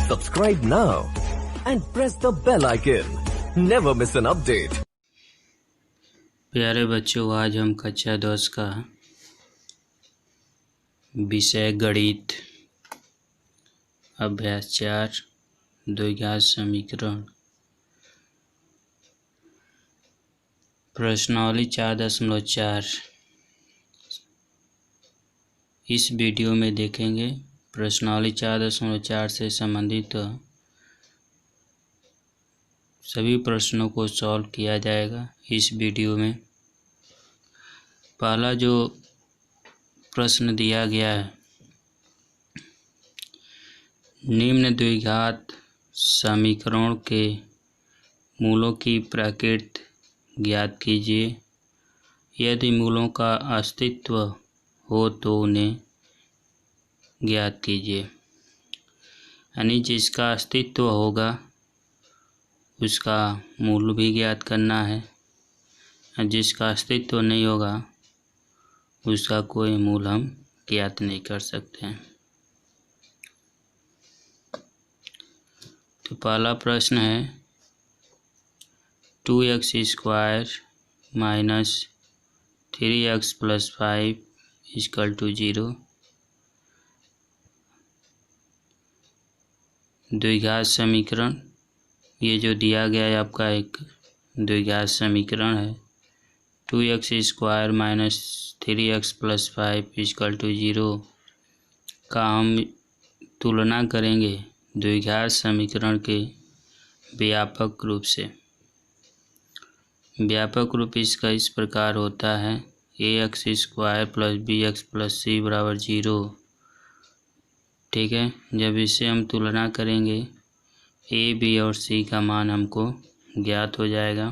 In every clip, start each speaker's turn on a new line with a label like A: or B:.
A: Subscribe now and press the bell icon. Never miss an update.
B: प्यारे बच्चों, आज हम कक्षा 10 का विषय गणित अभ्यास 4 द्विघात समीकरण प्रश्नावली 4.4 इस वीडियो में देखेंगे। प्रश्नावली 4.4 से संबंधित सभी प्रश्नों को सॉल्व किया जाएगा इस वीडियो में। पहला जो प्रश्न दिया गया है, निम्न द्विघात समीकरण के मूलों की प्रकृति ज्ञात कीजिए। यदि मूलों का अस्तित्व हो तो उन्हें ज्ञात कीजिए। यानी जिसका अस्तित्व होगा उसका मूल भी ज्ञात करना है, और जिसका अस्तित्व नहीं होगा उसका कोई मूल हम ज्ञात नहीं कर सकते हैं। तो पहला प्रश्न है 2x² माइनस 3x + 5 = 0 द्विघात समीकरण। ये जो दिया गया है आपका एक द्विघात समीकरण है। 2x² माइनस 3x + 5 = 0 का हम तुलना करेंगे द्विघात समीकरण के व्यापक रूप से। व्यापक रूप इसका इस प्रकार होता है ax² + bx + c = 0। ठीक है, जब इसे हम तुलना करेंगे a, b और c का मान हमको ज्ञात हो जाएगा।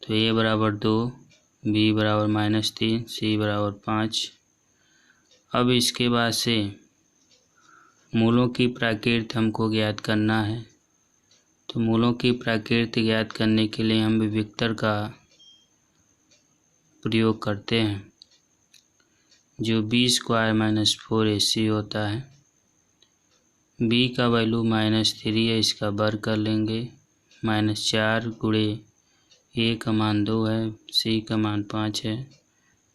B: तो a = 2, b = -3, c = 5। अब इसके बाद से मूलों की प्रकृति हमको ज्ञात करना है। तो मूलों की प्रकृति ज्ञात करने के लिए हम विविक्तर का प्रयोग करते हैं, जो b² - 4ac होता है। b का वैल्यू -3 है, इसका वर्ग कर लेंगे। -4 × a का मान 2 है, c का मान 5 है।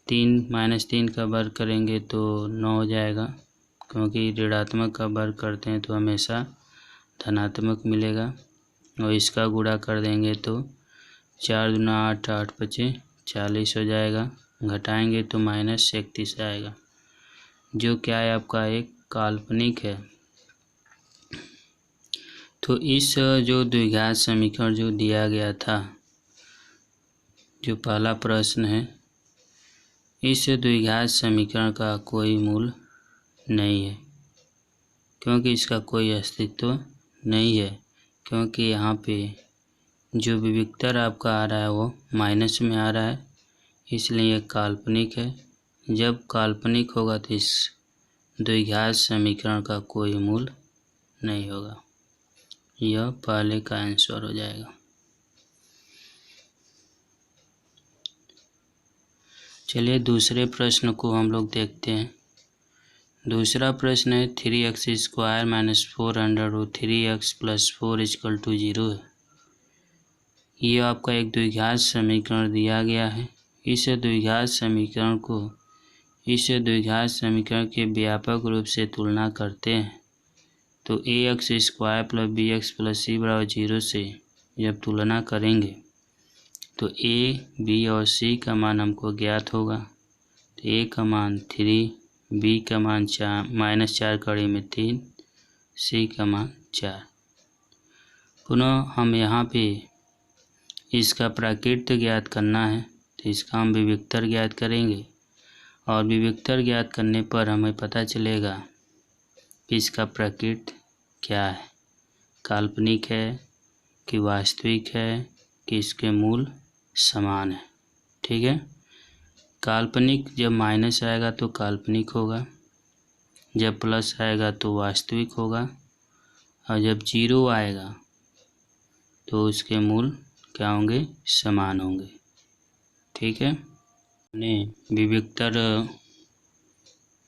B: 3 का वर्ग करेंगे तो 9 हो जाएगा, क्योंकि ऋणात्मक का वर्ग करते हैं तो हमेशा धनात्मक मिलेगा। और इसका गुणा कर देंगे तो 4 दूना 8, 8 × 5 40 हो जाएगा। घटाएंगे तो -31 आएगा, जो क्या है आपका एक काल्पनिक है। तो इस जो द्विघात समीकरण जो दिया गया था, जो पहला प्रश्न है, इस द्विघात समीकरण का कोई मूल नहीं है, क्योंकि इसका कोई अस्तित्व नहीं है। क्योंकि यहाँ पे जो विविक्तर आपका आ रहा है वो माइनस में आ रहा है, इसलिए यह काल्पनिक है। जब काल्पनिक होगा तो इस द्विघात समीकरण का कोई मूल नहीं होगा। यह पहले का आंसर हो जाएगा। चलिए दूसरे प्रश्न को हम लोग देखते हैं। दूसरा प्रश्न है 3x² - 4√3x + 4 = 0 है। ये आपका एक द्विघात समीकरण दिया गया है। इस द्विघात समीकरण के व्यापक रूप से तुलना करते हैं। तो ax² + bx + c = 0 से जब तुलना करेंगे तो a, b और c का मान हमको ज्ञात होगा। तो a का मान 3, b का मान -4 × 3, c का मान 4। पुनः हम यहाँ पे इसका प्रकृति ज्ञात करना है, तो इसका हम विविक्तर ज्ञात करेंगे। और विविक्तर ज्ञात करने पर हमें पता चलेगा कि इसका प्रकृति क्या है, काल्पनिक है कि वास्तविक है, कि इसके मूल समान है। ठीक है, काल्पनिक जब माइनस आएगा तो काल्पनिक होगा, जब प्लस आएगा तो वास्तविक होगा, और जब 0 आएगा तो उसके मूल क्या होंगे, समान होंगे। ठीक है, ने विविक्तर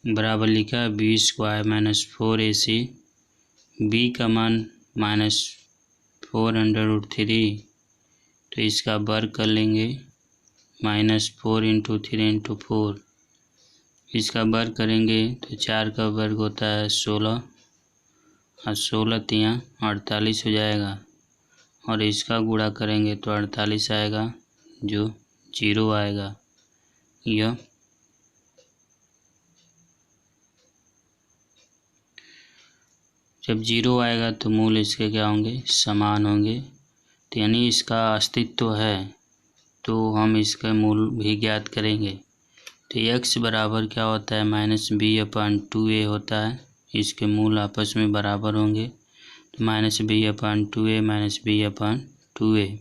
B: बराबर लिखा b² - 4ac b का मान -4√3, तो इसका वर्ग कर लेंगे -4 × 3 × 4, इसका वर्ग करेंगे तो 4 का वर्ग होता है 16 और 16 तियाँ 48 हो जाएगा, और इसका गुणा करेंगे तो 48 आएगा जो 0 आएगा। यह जब 0 आएगा तो मूल इसके क्या होंगे, समान होंगे, तो यानी इसका अस्तित्व है, तो हम इसका मूल भी ज्ञात करेंगे। तो x बराबर क्या होता है, -b/2a होता है, इसके मूल आपस में बराबर होंगे, तो -b/2a -b/2a।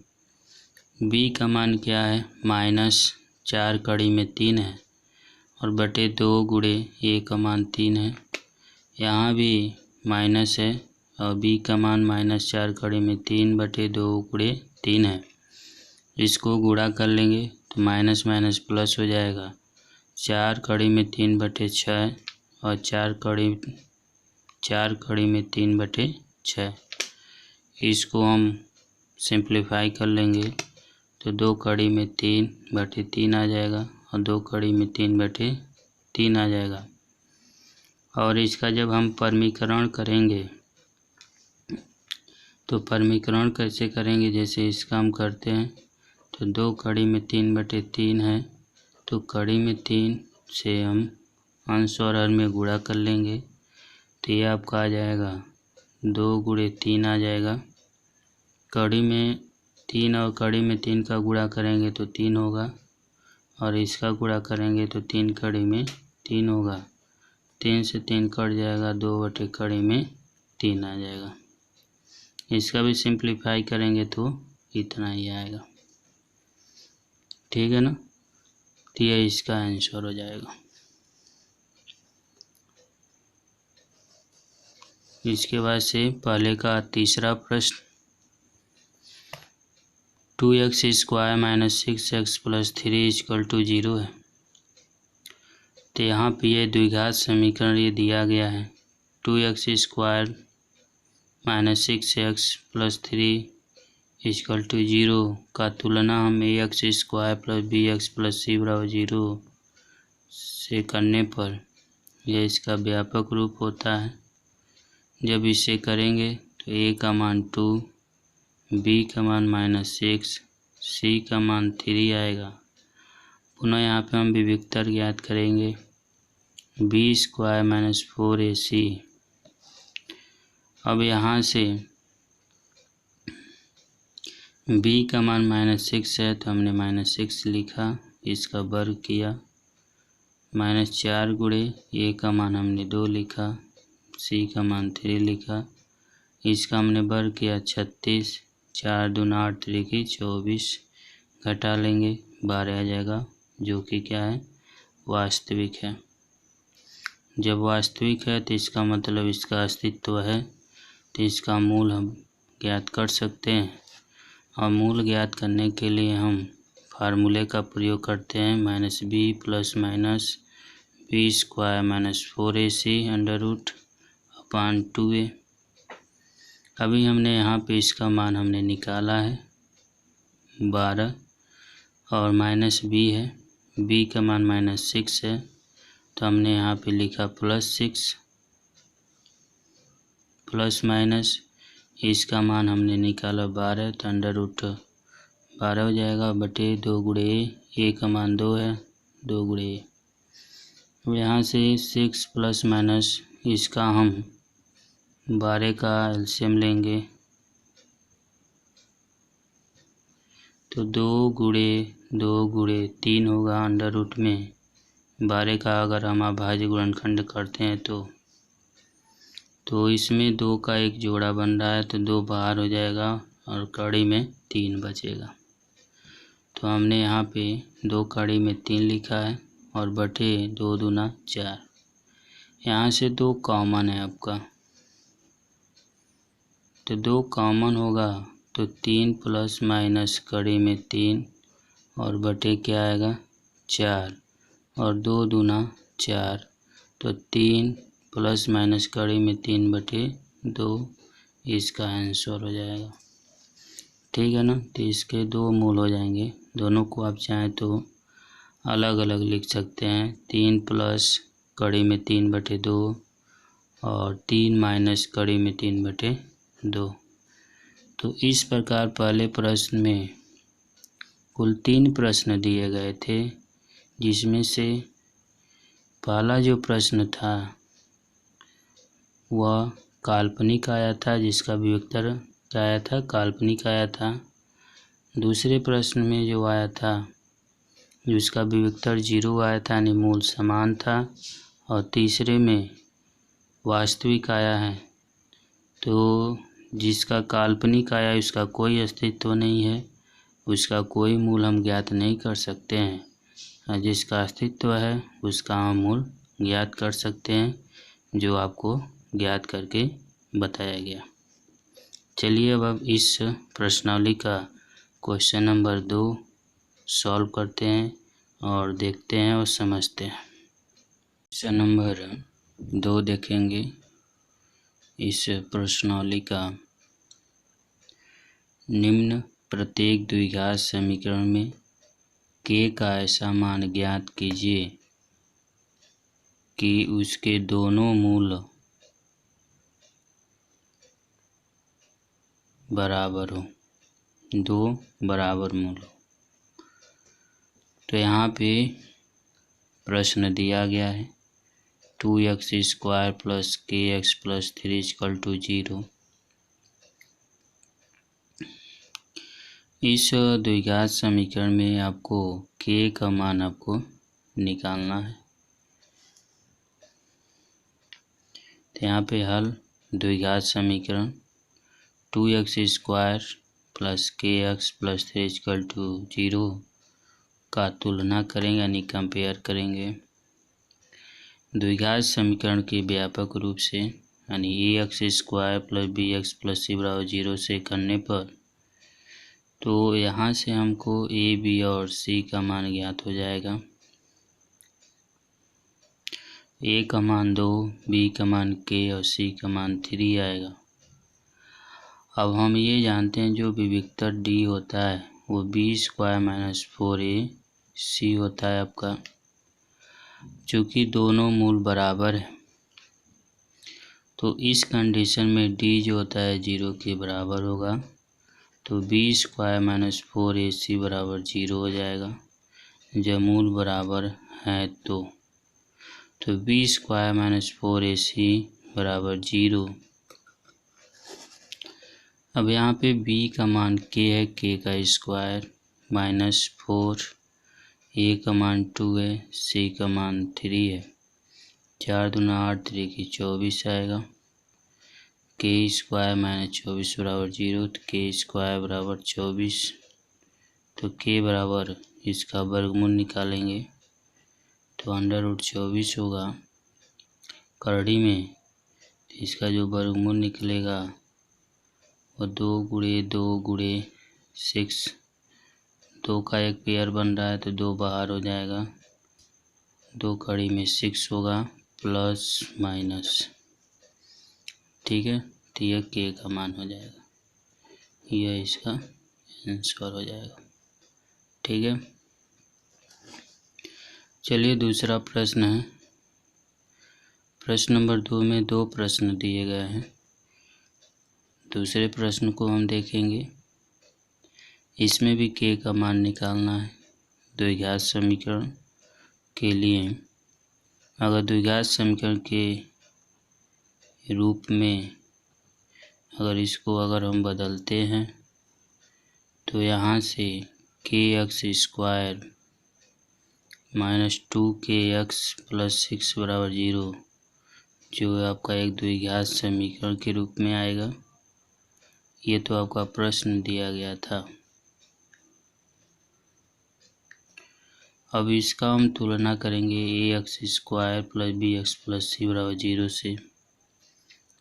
B: b का मान क्या है, -4 कड़ी में 3 है, और बटे 2 गुणे a का मान 3 है, यहाँ भी माइनस है, और b का मान -4 कड़ी में 3 बटे 2 गुणे 3 है, इसको गुणा कर लेंगे तो माइनस माइनस प्लस हो जाएगा, 4 कड़ी में 3 बटे 6 और 4 कड़ी में 3 बटे 6, इसको हम सिंप्लीफाई कर लेंगे तो 2 कड़ी में 3 बटे 3 आ जाएगा, और 2 कड़ी में 3 बटे 3 आ जाएगा। और इसका जब हम परमीकरण करेंगे तो परमीकरण कैसे करेंगे, जैसे इसका हम करते हैं तो 2 कड़ी में 3 बटे 3 है, तो कड़ी में 3 से हम अंश और हर में गुणा कर लेंगे, तो ये आपका आ जाएगा 2 गुणे 3 आ जाएगा। कड़ी में 3 और कड़ी में 3 का गुणा करेंगे तो 3 होगा, और इसका गुणा करेंगे तो 3 कड़ी में 3 होगा, 3 से 3 कट जाएगा, 2 बटे कड़ी में 3 आ जाएगा। इसका भी सिंप्लीफाई करेंगे तो इतना ही आएगा, ठीक है ना, तो यह इसका आंसर हो जाएगा। इसके बाद से पहले का तीसरा प्रश्न, 2x² - 6x + 3 = 0 है, तो यहाँ पे ये द्विघात समीकरण ये दिया गया है, 2x² - 6x + 3 = 0 का तुलना हम ax² + bx + c = 0 से करने पर यह इसका व्यापक रूप होता है। जब इसे करेंगे तो a का मान 2, b का मान -6, c का मान 3 आएगा। पुनः यहाँ पे हम विविक्तर ज्ञात करेंगे, b² - 4ac। अब यहाँ से b का मान -6 है तो हमने -6 लिखा, इसका वर्ग किया, -4 गुणे a का मान हमने 2 लिखा, c का मान 3 लिखा, इसका हमने वर्ग किया 36, 4 दूना 8 3 24, घटा लेंगे 12 आ जाएगा, जो कि क्या है, वास्तविक है। जब वास्तविक है तो इसका मतलब इसका अस्तित्व है, तो इसका मूल हम ज्ञात कर सकते हैं, और मूल ज्ञात करने के लिए हम फार्मूले का प्रयोग करते हैं, -b + -b² - 4ac√2a। अभी हमने यहाँ पे इसका मान हमने निकाला है 12, और -b है, b का मान -6 है, तो हमने यहाँ पे लिखा +6 प्लस माइनस, इसका मान हमने निकाला 12, तो √12 हो जाएगा, बटे 2 गुणे a का मान 2 है, 2 गुणे a। अब यहाँ से 6 प्लस माइनस इसका हम 12 का एलसीएम लेंगे, तो 2 गुणे 3 होगा अंडर रूट में 12 का अगर हम अभाज्य गुणनखंड करते हैं तो इसमें 2 का एक जोड़ा बन रहा है, तो 2 बाहर हो जाएगा और कड़ी में 3 बचेगा। तो हमने यहाँ पे 2 कड़ी में 3 लिखा है और बटे 2 दूना 4, यहाँ से 2 कॉमन है आपका, तो 2 कॉमन होगा तो 3 प्लस माइनस कड़ी में 3 और बटे क्या आएगा 4, और 2 दूना 4, तो 3 प्लस माइनस कड़ी में 3 बटे 2 इसका आंसर हो जाएगा। ठीक है ना। तो इसके 2 मूल हो जाएंगे। दोनों को आप चाहें तो अलग अलग लिख सकते हैं। 3 प्लस कड़ी में 3/2 और 3 माइनस कड़ी में 3/2। तो इस प्रकार पहले प्रश्न में कुल 3 प्रश्न दिए गए थे, जिसमें से पहला जो प्रश्न था वह काल्पनिक आया था, जिसका वियुक्तर क्या आया था, काल्पनिक आया था। दूसरे प्रश्न में जो आया था जिसका वियुक्तर 0 आया था, यानी मूल समान था। और तीसरे में वास्तविक आया है। तो जिसका काल्पनिक आया उसका कोई अस्तित्व नहीं है, उसका कोई मूल हम ज्ञात नहीं कर सकते हैं। और जिसका अस्तित्व है उसका हम मूल ज्ञात कर सकते हैं, जो आपको ज्ञात करके बताया गया। चलिए अब इस प्रश्नावली का क्वेश्चन नंबर 2 सॉल्व करते हैं और देखते हैं और समझते हैं। क्वेश्चन नंबर 2 देखेंगे इस प्रश्नावली का। निम्न प्रत्येक द्विघात समीकरण में k का ऐसा मान ज्ञात कीजिए कि उसके दोनों मूल बराबर हो, 2 बराबर मूल। तो यहाँ पे प्रश्न दिया गया है 2x² + kx + 3 = 0। इस द्विघात समीकरण में आपको k का मान आपको निकालना है। तो यहाँ पे हल द्विघात समीकरण 2x² + kx + 3 = 0 का तुलना करेंगे, यानी कंपेयर करेंगे द्विघात समीकरण के व्यापक रूप से, यानी ax² + bx + c = 0 से करने पर। तो यहाँ से हमको a, b और c का मान ज्ञात हो जाएगा। a का मान 2, b का मान k और c का मान 3 आएगा। अब हम ये जानते हैं जो विविक्तर d होता है वो b² - 4ac होता है आपका। चूँकि दोनों मूल बराबर है तो इस कंडीशन में d जो होता है 0 के बराबर होगा। तो b² - 4ac = 0 हो जाएगा जब मूल बराबर हैं तो b² - 4ac = 0। अब यहाँ पे b का मान k है, k का स्क्वायर -4, a का मान 2 है, c का मान 3 है। 4 दूना 8, 3 की 24 आएगा। k² - 24 = 0, तो k² = 24। तो k बराबर इसका वर्गमूल निकालेंगे तो √24 होगा करड़ी में। तो इसका जो वर्गमूल निकलेगा वो 2 × 2 × 6, 2 का एक पेयर बन रहा है तो 2 बाहर हो जाएगा। 2 कड़ी में 6 होगा प्लस माइनस। ठीक है। तो यह k का मान हो जाएगा, यह इसका आंसर हो जाएगा। ठीक है। चलिए दूसरा प्रश्न है। प्रश्न नंबर 2 में 2 प्रश्न दिए गए हैं। दूसरे प्रश्न को हम देखेंगे। इसमें भी k का मान निकालना है द्विघात समीकरण के लिए। अगर द्विघात समीकरण के रूप में अगर हम बदलते हैं तो यहाँ से kx² - 2kx + 6 = 0 जो आपका एक द्विघात समीकरण के रूप में आएगा। ये तो आपका प्रश्न दिया गया था। अब इसका हम तुलना करेंगे ax² + bx + c = 0 से।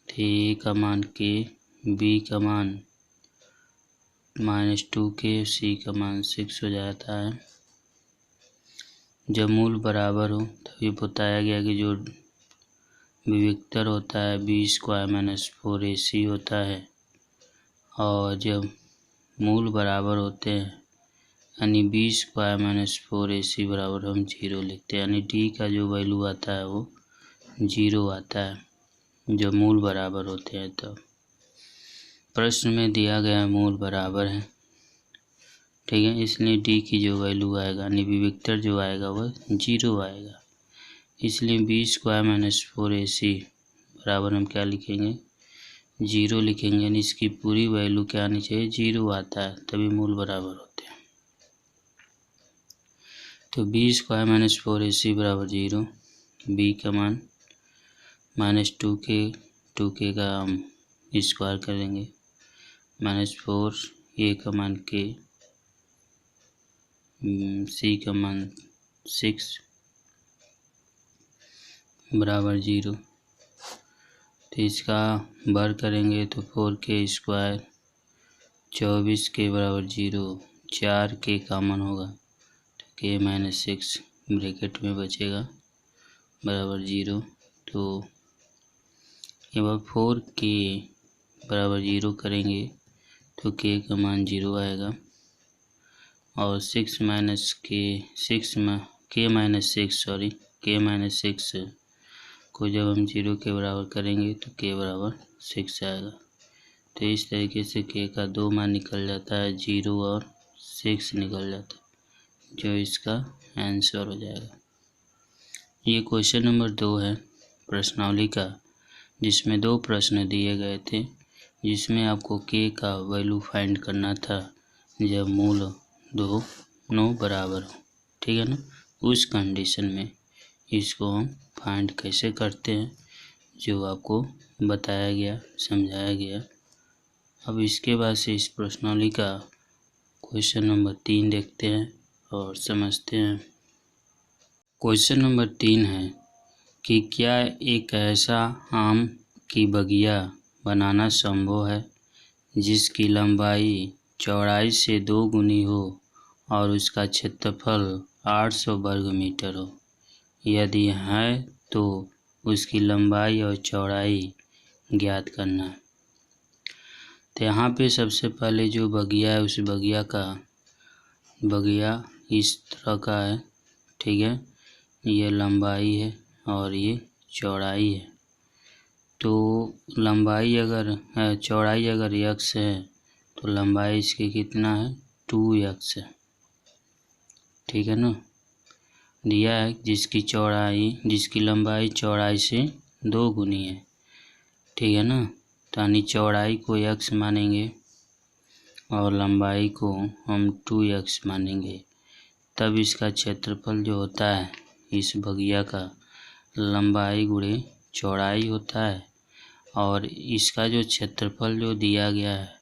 B: तो a का मान k, b का मान -2k, c का मान 6 हो जाता है। जब मूल बराबर हो तभी बताया गया कि जो विविक्तर होता है बी स्क्वायर माइनस 4ac होता है, और जब मूल बराबर होते हैं यानी बी स्क्वायर माइनस 4ac बराबर हम 0 लिखते हैं, यानी डी का जो वैल्यू आता है वो 0 आता है जब मूल बराबर होते हैं। तब प्रश्न में दिया गया मूल बराबर है, ठीक है, इसलिए डी की जो वैल्यू आएगा यानी विविक्तर जो आएगा वह 0 आएगा। इसलिए बी स्क्वायर माइनस 4ac बराबर हम क्या लिखेंगे 0 लिखेंगे, यानी इसकी पूरी वैल्यू क्या आनी चाहिए 0 आता है तभी मूल बराबर होते हैं। तो बी स्क्वायर माइनस 4ac बराबर 0, बी का मान -2k का हम स्क्वायर करेंगे, -4 ए का मान k, सी का मान 6 बराबर 0। तो इसका वर्ग करेंगे तो 4k स्क्वायर 24k बराबर 0, 4k कॉमन होगा तो k माइनस 6 ब्रैकेट में बचेगा बराबर 0। तो अब 4k बराबर 0 करेंगे तो k का मान 0 आएगा, और k माइनस 6 को जब हम 0 के बराबर करेंगे तो k बराबर 6 आएगा। तो इस तरीके से k का 2 मान निकल जाता है, 0 और 6 निकल जाता है, जो इसका आंसर हो जाएगा। ये क्वेश्चन नंबर 2 है प्रश्नावली का, जिसमें 2 प्रश्न दिए गए थे, जिसमें आपको k का वैल्यू फाइंड करना था जब मूल दोनों बराबर हो, ठीक है ना। उस कंडीशन में इसको हम फाइंड कैसे करते हैं जो आपको बताया गया, समझाया गया। अब इसके बाद से इस प्रश्नावली का क्वेश्चन नंबर 3 देखते हैं और समझते हैं। क्वेश्चन नंबर 3 है कि क्या एक ऐसा आम की बगिया बनाना संभव है जिसकी लंबाई चौड़ाई से 2 गुनी हो और उसका क्षेत्रफल 800 वर्ग मीटर हो। यदि है तो उसकी लंबाई और चौड़ाई ज्ञात करना है। तो यहाँ पे सबसे पहले जो बगिया है उस बगिया इस तरह का है, ठीक है, ये लंबाई है और ये चौड़ाई है। तो चौड़ाई अगर x है तो लंबाई इसकी कितना है 2x है, ठीक है ना। दिया है जिसकी लंबाई चौड़ाई से 2 गुनी है, ठीक है ना। तो यानी चौड़ाई को x मानेंगे और लंबाई को हम 2x मानेंगे, तब इसका क्षेत्रफल जो होता है इस बगिया का लंबाई गुणे चौड़ाई होता है, और इसका जो क्षेत्रफल जो दिया गया है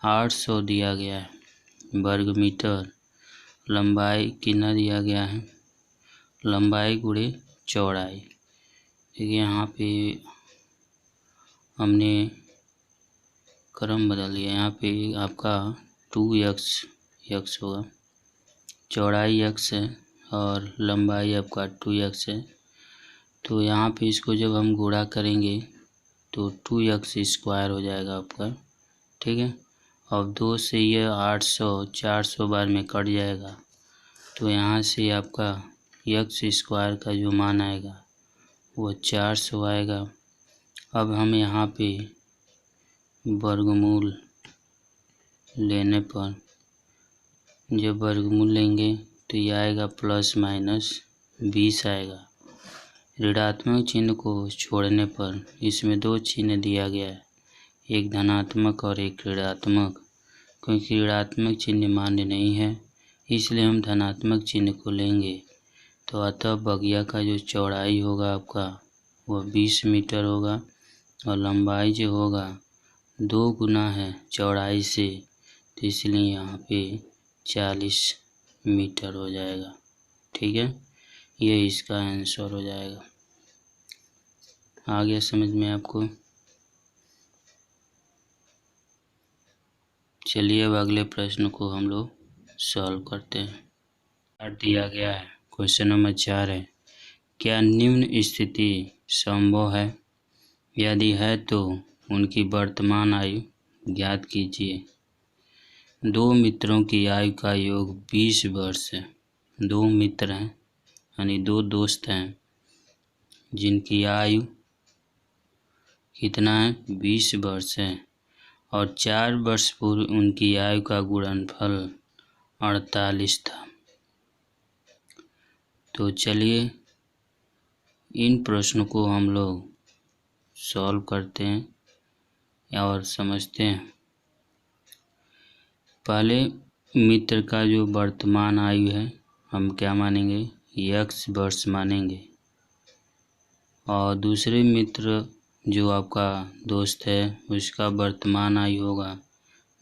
B: 800 दिया गया है वर्ग मीटर, लंबाई कितना दिया गया है लंबाई गुणे चौड़ाई। देखिए यहाँ पे हमने क्रम बदल दिया, यहाँ पे आपका 2x होगा, चौड़ाई x है और लंबाई आपका 2x है। तो यहाँ पे इसको जब हम गुणा करेंगे तो 2x स्क्वायर हो जाएगा आपका, ठीक है। और 2 से ये 400 बार में कट जाएगा, तो यहाँ से आपका x स्क्वायर का जो मान आएगा वो 400 आएगा। अब हम यहाँ पे वर्गमूल लेने पर जब वर्गमूल लेंगे तो ये आएगा +-20 आएगा। ऋणात्मक चिन्ह को छोड़ने पर इसमें 2 चिन्ह दिया गया है, एक धनात्मक और एक ऋणात्मक। क्योंकि ऋणात्मक चिन्ह मान्य नहीं है इसलिए हम धनात्मक चिन्ह को लेंगे। तो अतः बगिया का जो चौड़ाई होगा आपका वह 20 मीटर होगा और लंबाई जो होगा 2 गुना है चौड़ाई से, तो इसलिए यहाँ पे 40 मीटर हो जाएगा, ठीक है। ये इसका आंसर हो जाएगा। आ गया समझ में आपको। चलिए अब अगले प्रश्न को हम लोग सॉल्व करते हैं। दिया गया है क्वेश्चन नंबर 4 है, क्या निम्न स्थिति संभव है यदि है तो उनकी वर्तमान आयु ज्ञात कीजिए। दो मित्रों की आयु का योग 20 वर्ष है। दो मित्र हैं यानी दो दोस्त हैं जिनकी आयु कितना है, 20 वर्ष है, और 4 वर्ष पूर्व उनकी आयु का गुणनफल 48 था। तो चलिए इन प्रश्नों को हम लोग सॉल्व करते हैं और समझते हैं। पहले मित्र का जो वर्तमान आयु है हम क्या मानेंगे, x वर्ष मानेंगे, और दूसरे मित्र जो आपका दोस्त है उसका वर्तमान आयु होगा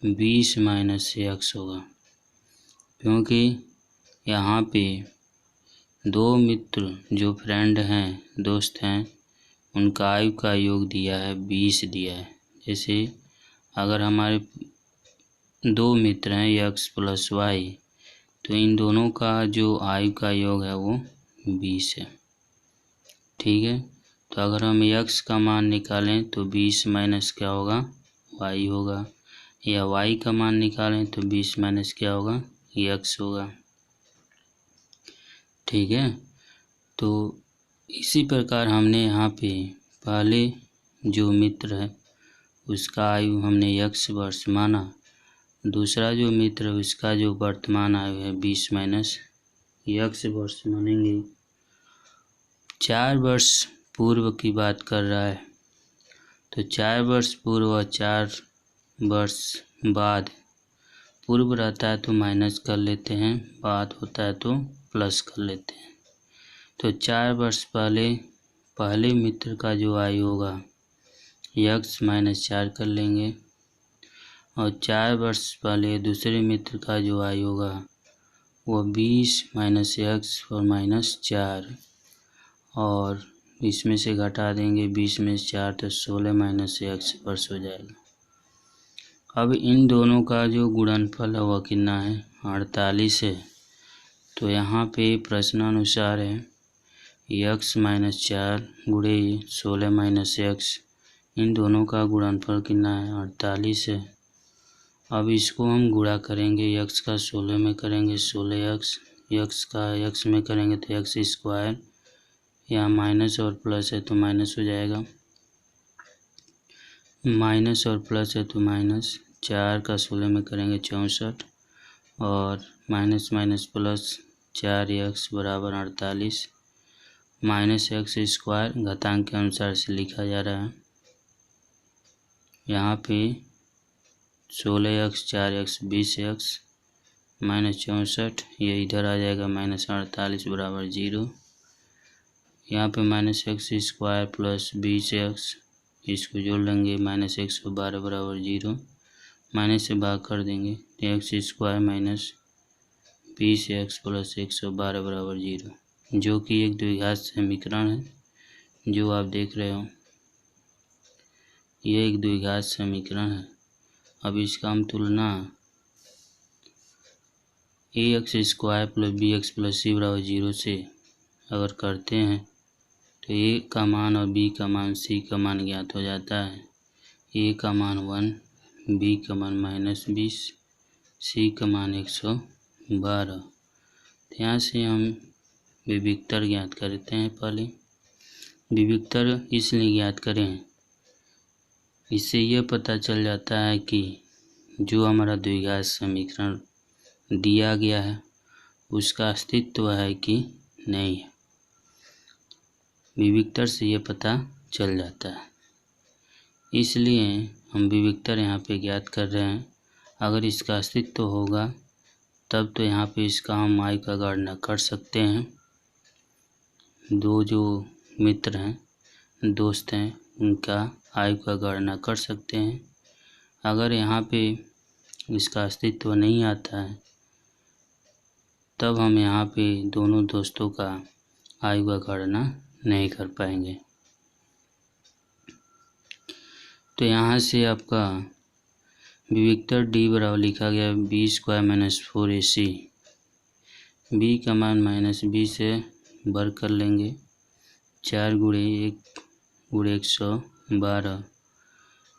B: 20 माइनस x होगा, क्योंकि यहाँ पे दो मित्र जो फ्रेंड हैं, दोस्त हैं, उनका आयु का योग दिया है 20 दिया है। जैसे अगर हमारे दो मित्र हैं x प्लस y, तो इन दोनों का जो आयु का योग है वो 20 है। ठीक है, तो अगर हम x का मान निकालें तो 20 माइनस क्या होगा, y होगा, या y का मान निकालें तो 20 माइनस क्या होगा, x होगा। ठीक है, तो इसी प्रकार हमने यहाँ पे पहले जो मित्र है उसका आयु हमने x वर्ष माना, दूसरा जो मित्र है उसका जो वर्तमान आयु है 20 माइनस x वर्ष मानेंगे। 4 वर्ष पूर्व की बात कर रहा है, तो 4 वर्ष पूर्व और 4 वर्ष बाद, पूर्व रहता है तो माइनस कर लेते हैं, बाद होता है तो प्लस कर लेते हैं। तो 4 वर्ष पहले मित्र का जो आयु होगा x माइनस 4 कर लेंगे, और 4 वर्ष पहले दूसरे मित्र का जो आयु होगा वो 20 माइनस x और माइनस 4, और इसमें से घटा देंगे 20 में 4 तो 16 माइनस x वर्ष हो जाएगा। अब इन दोनों का जो गुणनफल है वह कितना है, 48 है। तो यहाँ पे प्रश्नानुसार है x माइनस 4 गुणे 16 माइनस x, इन दोनों का गुणनफल कितना है, 48 है। अब इसको हम गुणा करेंगे, x का 16 में करेंगे 16x, x का x में करेंगे तो x स्क्वायर, यहाँ माइनस और प्लस है तो माइनस हो जाएगा, माइनस और प्लस है तो माइनस, 4 का 16 में करेंगे 64, और माइनस माइनस प्लस 4x बराबर 48, माइनस x स्क्वायर घातांक के अनुसार से लिखा जा रहा है। यहाँ पे 16x 4x 20x माइनस 64, ये इधर आ जाएगा माइनस 48 बराबर 0। यहाँ पे minus x square plus 20x, इसको जोड़ लेंगे, माइनस 112 बराबर 0, माइनस से भाग कर देंगे तो x square minus 20x plus 112 बराबर 0, जो कि एक द्विघात समीकरण है जो आप देख रहे हो, यह एक द्विघात समीकरण है। अब इसका हम तुलना ax square plus bx plus c बराबर 0 से अगर करते हैं तो a का मान और b का मान c का मान ज्ञात हो जाता है। a का मान 1, b का मान माइनस 20, c का मान 112। तो यहाँ से हम विविक्तर ज्ञात करते हैं। पहले विविक्तर इसलिए ज्ञात करें, इससे यह पता चल जाता है कि जो हमारा द्विघात समीकरण दिया गया है उसका अस्तित्व है कि नहीं है, विविक्तर से ये पता चल जाता है। इसलिए हम विविक्तर यहाँ पे ज्ञात कर रहे हैं। अगर इसका अस्तित्व होगा तब तो यहाँ पे इसका हम आयु का गणना कर सकते हैं। दो जो मित्र हैं, दोस्त हैं, उनका आयु का गणना कर सकते हैं। अगर यहाँ पे इसका अस्तित्व नहीं आता है तब हम यहाँ पे दोनों दोस्तों का आयु का गणना नहीं कर पाएंगे। तो यहाँ से आपका विविक्तर d बराबर लिखा गया b square minus 4ac, b का मान माइनस 20 है, वर्ग कर लेंगे, 4 गुणे 1 गुणे 100 12,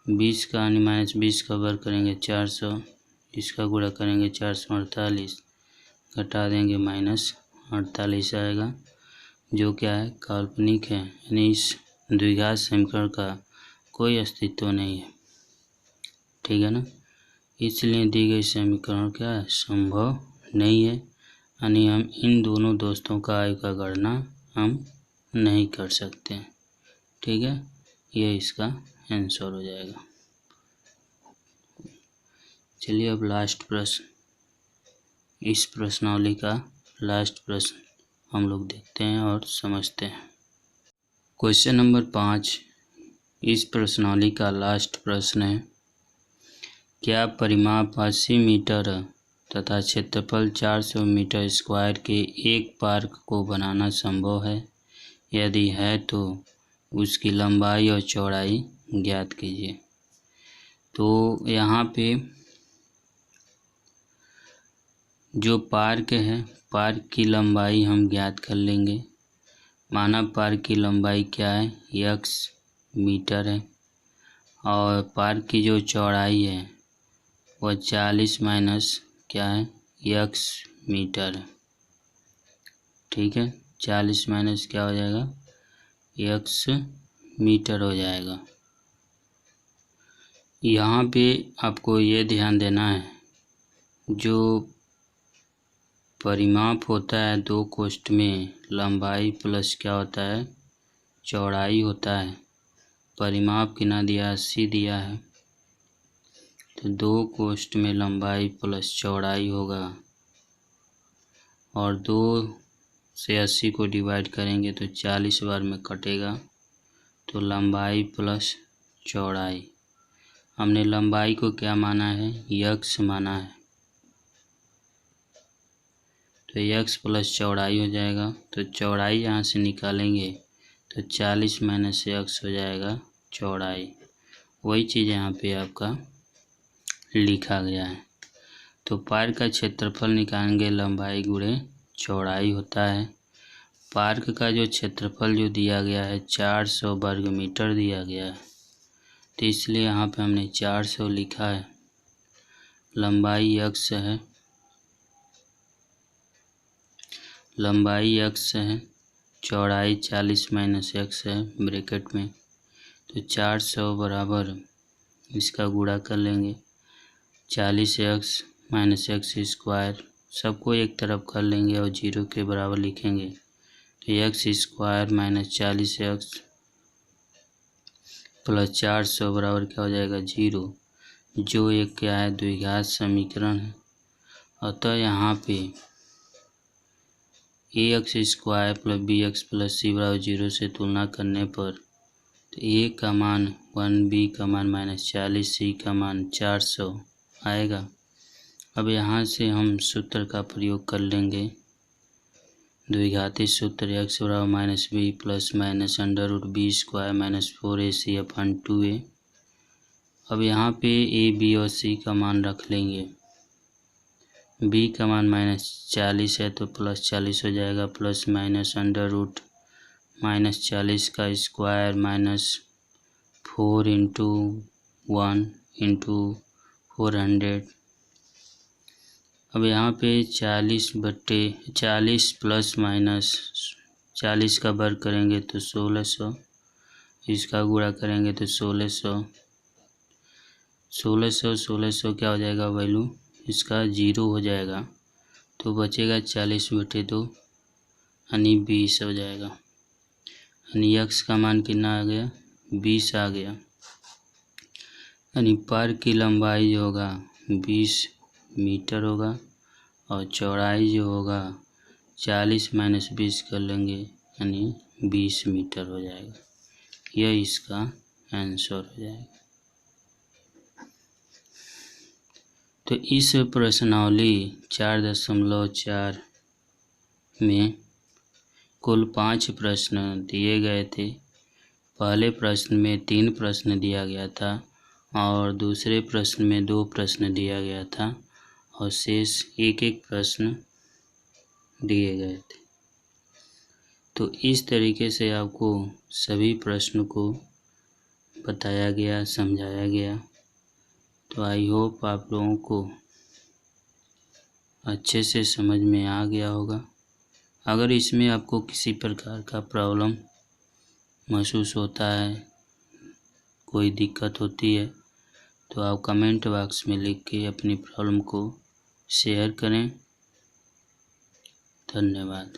B: 20 का यानी -20 का वर्ग करेंगे 400, इसका गुणा करेंगे 448, घटा देंगे -48 आएगा, जो क्या है काल्पनिक है, यानी इस द्विघात समीकरण का कोई अस्तित्व नहीं है। ठीक है ना, इसलिए दी गई समीकरण क्या है संभव नहीं है, यानी हम इन दोनों दोस्तों का आयु का गणना हम नहीं कर सकते। ठीक है, ये इसका आंसर हो जाएगा। चलिए अब लास्ट प्रश्न, इस प्रश्नावली का लास्ट प्रश्न हम लोग देखते हैं और समझते हैं। क्वेश्चन नंबर 5 इस प्रश्नावली का लास्ट प्रश्न है, क्या परिमाप 80 मीटर तथा क्षेत्रफल 400 मीटर स्क्वायर के एक पार्क को बनाना संभव है? यदि है तो उसकी लंबाई और चौड़ाई ज्ञात कीजिए। तो यहाँ पे जो पार्क है, पार्क की लंबाई हम ज्ञात कर लेंगे। मानव पार्क की लंबाई क्या है, x मीटर है, और पार्क की जो चौड़ाई है वह 40 माइनस क्या है x मीटर है। ठीक है, 40 माइनस क्या हो जाएगा x मीटर हो जाएगा। यहाँ पे आपको ये ध्यान देना है, जो परिमाप होता है दो कोष्ठ में लंबाई प्लस क्या होता है चौड़ाई होता है। परिमाप कितना दिया 80 दिया है, तो दो कोष्ठ में लंबाई प्लस चौड़ाई होगा, और 2 से 80 को डिवाइड करेंगे तो 40 बार में कटेगा, तो लंबाई प्लस चौड़ाई। हमने लंबाई को क्या माना है x माना है, तो x प्लस चौड़ाई हो जाएगा। तो चौड़ाई यहाँ से निकालेंगे तो 40 माइनस x हो जाएगा चौड़ाई। वही चीज़ यहाँ पे आपका लिखा गया है। तो पार्क का क्षेत्रफल निकालेंगे लंबाई गुणे चौड़ाई होता है। पार्क का जो क्षेत्रफल जो दिया गया है 400 वर्ग मीटर दिया गया है, तो इसलिए यहाँ पे हमने 400 लिखा है। लंबाई x है, लंबाई x है, चौड़ाई 40 माइनस x है ब्रैकेट में, तो 400 बराबर इसका गुणा कर लेंगे 40x माइनस एक्स स्क्वायर, सबको एक तरफ कर लेंगे और 0 के बराबर लिखेंगे, तो x square minus 40x plus 400 बराबर क्या हो जाएगा 0, जो एक क्या है द्विघात समीकरण है। अतः यहाँ पे ax square plus bx plus c बराबर 0 से तुलना करने पर तो a का मान 1, b का मान -40, c का मान 400 आएगा। अब यहाँ से हम सूत्र का प्रयोग कर लेंगे, द्विघाती सूत्र x बराबर -b plus minus √b square minus 4ac अपन 2a। अब यहाँ पे a, b और c का मान रख लेंगे। b का मान -40 है तो प्लस 40 हो जाएगा, प्लस माइनस -40 का स्क्वायर माइनस 4 इंटू 1 इंटू 400। अब यहाँ पे 40 प्लस माइनस 40 का वर्ग करेंगे तो 1600, इसका गुणा करेंगे तो 1600 क्या हो जाएगा वैल्यू इसका 0 हो जाएगा, तो बचेगा 40/2 यानी 20 हो जाएगा। यानी x का मान कितना आ गया 20 आ गया। यानी पार्क की लंबाई जो होगा 20 मीटर होगा और चौड़ाई जो होगा 40 माइनस 20 कर लेंगे यानी 20 मीटर हो जाएगा। यह इसका आंसर हो जाएगा। तो इस प्रश्नावली 4.4 में कुल 5 प्रश्न दिए गए थे। पहले प्रश्न में 3 प्रश्न दिया गया था और दूसरे प्रश्न में 2 प्रश्न दिया गया था और शेष एक प्रश्न दिए गए थे। तो इस तरीके से आपको सभी प्रश्न को बताया गया, समझाया गया। तो आई होप आप लोगों को अच्छे से समझ में आ गया होगा। अगर इसमें आपको किसी प्रकार का प्रॉब्लम महसूस होता है, कोई दिक्कत होती है, तो आप कमेंट बॉक्स में लिख के अपनी प्रॉब्लम को शेयर करें। धन्यवाद।